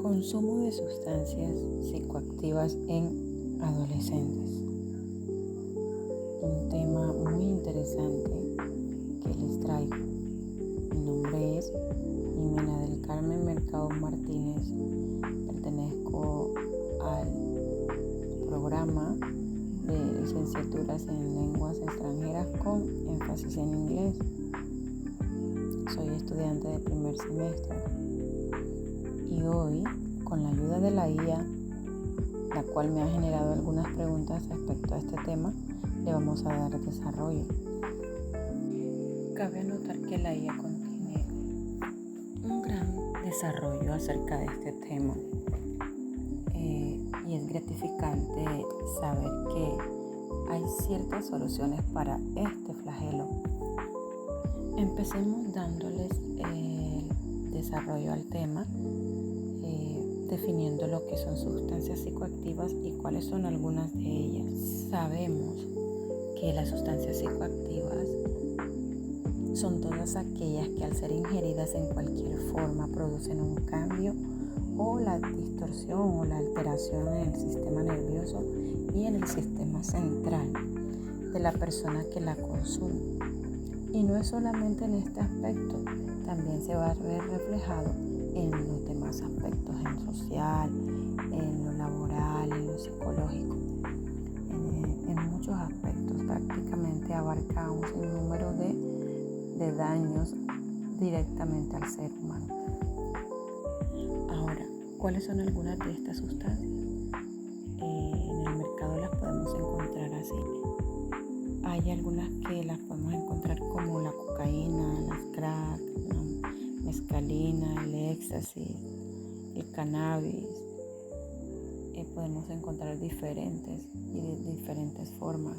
Consumo de sustancias psicoactivas en adolescentes. Un tema muy interesante que les traigo. Mi nombre es Jimena del Carmen Mercado Martínez. Pertenezco al programa de licenciaturas en lenguas extranjeras con énfasis en inglés. Soy estudiante de primer semestre. Y hoy, con la ayuda de la IA, la cual me ha generado algunas preguntas respecto a este tema, le vamos a dar desarrollo. Cabe anotar que la IA contiene un gran desarrollo acerca de este tema. Y es gratificante saber que hay ciertas soluciones para este flagelo. Empecemos dándoles el desarrollo al tema, definiendo lo que son sustancias psicoactivas y cuáles son algunas de ellas. Sabemos que las sustancias psicoactivas son todas aquellas que al ser ingeridas en cualquier forma producen un cambio o la distorsión o la alteración en el sistema nervioso y en el sistema central de la persona que la consume. Y no es solamente en este aspecto, también se va a ver reflejado en los demás aspectos, en lo social, en lo laboral, en lo psicológico. En muchos aspectos prácticamente abarca un sinnúmero de daños directamente al ser humano. Ahora, ¿cuáles son algunas de estas sustancias? En el mercado las podemos encontrar así. Hay algunas que las podemos encontrar como la cocaína, las crack, la mescalina, el éxtasis, el cannabis. Podemos encontrar diferentes y de diferentes formas.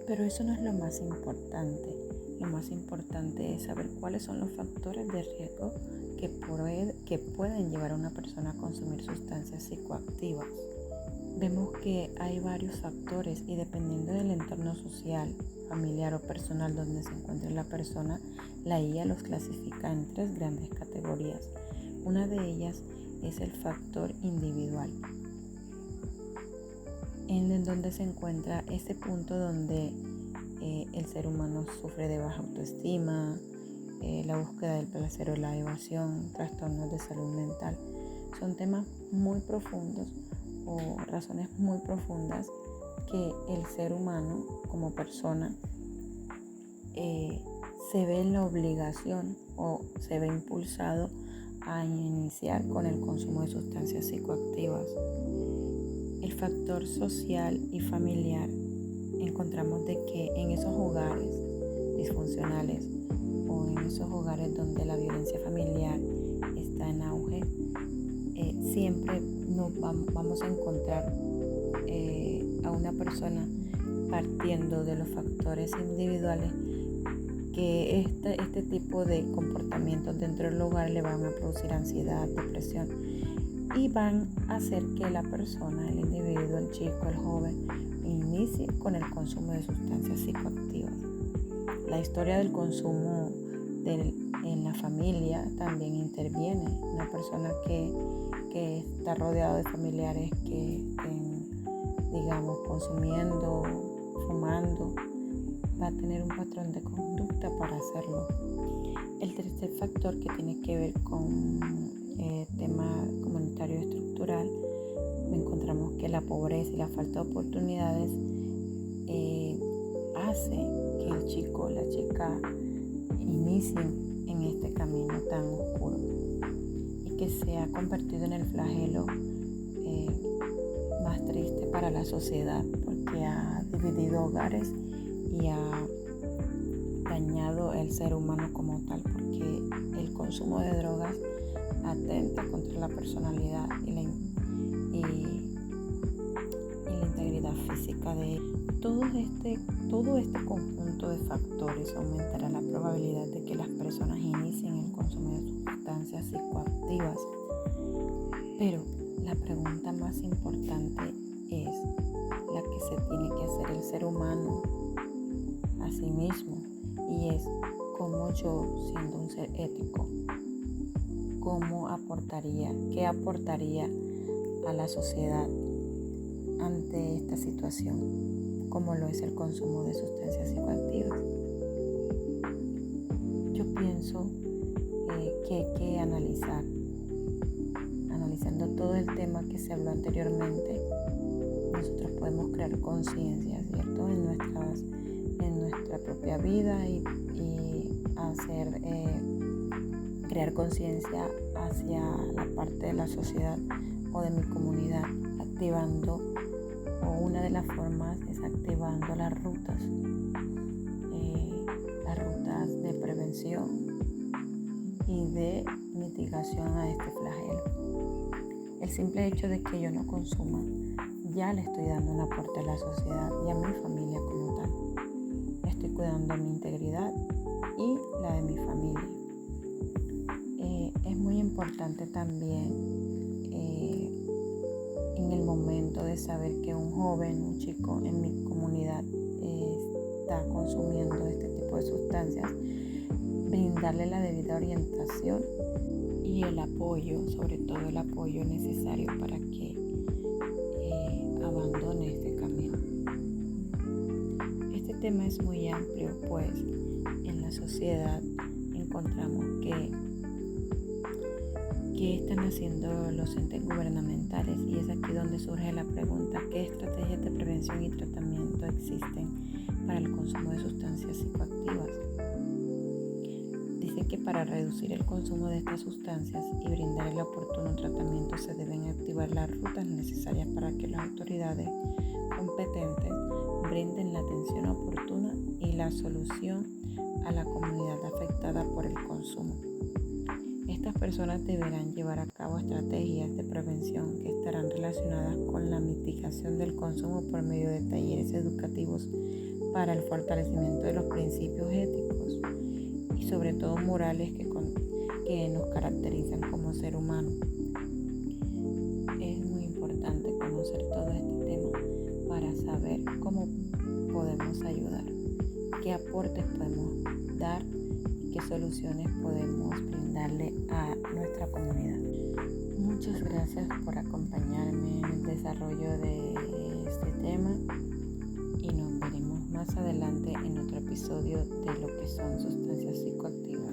Pero eso no es lo más importante. Lo más importante es saber cuáles son los factores de riesgo que pueden llevar a una persona a consumir sustancias psicoactivas. Vemos que hay varios factores y dependiendo del entorno social, familiar o personal donde se encuentre la persona, la IA los clasifica en 3 grandes categorías. Una de ellas es el factor individual, en donde se encuentra ese punto donde el ser humano sufre de baja autoestima, la búsqueda del placer o la evasión, trastornos de salud mental. Son temas muy profundos o razones muy profundas que el ser humano como persona se ve en la obligación o se ve impulsado a iniciar con el consumo de sustancias psicoactivas. El factor social y familiar, encontramos de que en esos hogares disfuncionales o en esos hogares donde la violencia familiar está en auge, siempre nos vamos a encontrar a una persona partiendo de los factores individuales que este tipo de comportamientos dentro del hogar le van a producir ansiedad, depresión y van a hacer que la persona, el individuo, el chico, el joven inicie con el consumo de sustancias psicoactivas. La historia del consumo en la familia también interviene. Una persona que está rodeado de familiares que estén, consumiendo, fumando, va a tener un patrón de conducta para hacerlo. El tercer factor que tiene que ver con tema comunitario estructural, encontramos que la pobreza y la falta de oportunidades hace que el chico o la chica inicien en este camino tan oscuro y que se ha convertido en el flagelo más triste para la sociedad porque ha dividido hogares y ha dañado el ser humano como tal, porque el consumo de drogas atenta contra la personalidad y la integridad física de él. Todo este conjunto de factores aumentará la probabilidad de que las personas inicien el consumo de sustancias psicoactivas. Pero la pregunta más importante es la que se tiene que hacer el ser humano a sí mismo, y es cómo yo, siendo un ser ético, qué aportaría a la sociedad ante esta situación, como lo es el consumo de sustancias psicoactivas. Yo pienso que hay que analizando todo el tema que se habló anteriormente, nosotros podemos crear conciencia, ¿cierto? En nuestra propia vida y crear conciencia hacia la parte de la sociedad o de mi comunidad, una de las formas es activando las rutas de prevención y de mitigación a este flagelo. El simple hecho de que yo no consuma, ya le estoy dando un aporte a la sociedad y a mi familia como tal. Estoy cuidando mi integridad y la de mi familia. Es muy importante también en el momento de saber que un joven, un chico en mi comunidad está consumiendo este tipo de sustancias, brindarle la debida orientación y el apoyo, sobre todo el apoyo necesario para que abandone este camino. Este tema es muy amplio, pues en la sociedad encontramos que están haciendo los entes gubernamentales, y es aquí donde surge la pregunta: ¿qué estrategias de prevención y tratamiento existen para el consumo de sustancias psicoactivas? Dice que para reducir el consumo de estas sustancias y brindar el oportuno tratamiento se deben activar las rutas necesarias para que las autoridades competentes brinden la atención oportuna y la solución a la comunidad afectada por el consumo. Estas personas deberán llevar a cabo estrategias de prevención que estarán relacionadas con la mitigación del consumo por medio de talleres educativos para el fortalecimiento de los principios éticos y sobre todo morales que nos caracterizan como ser humano. Es muy importante conocer todo este tema para saber cómo podemos ayudar, qué aportes podemos dar y qué soluciones podemos brindarle a nuestra comunidad. Muchas gracias por acompañarme en el desarrollo de este tema y nos veremos más adelante en otro episodio de lo que son sustancias psicoactivas.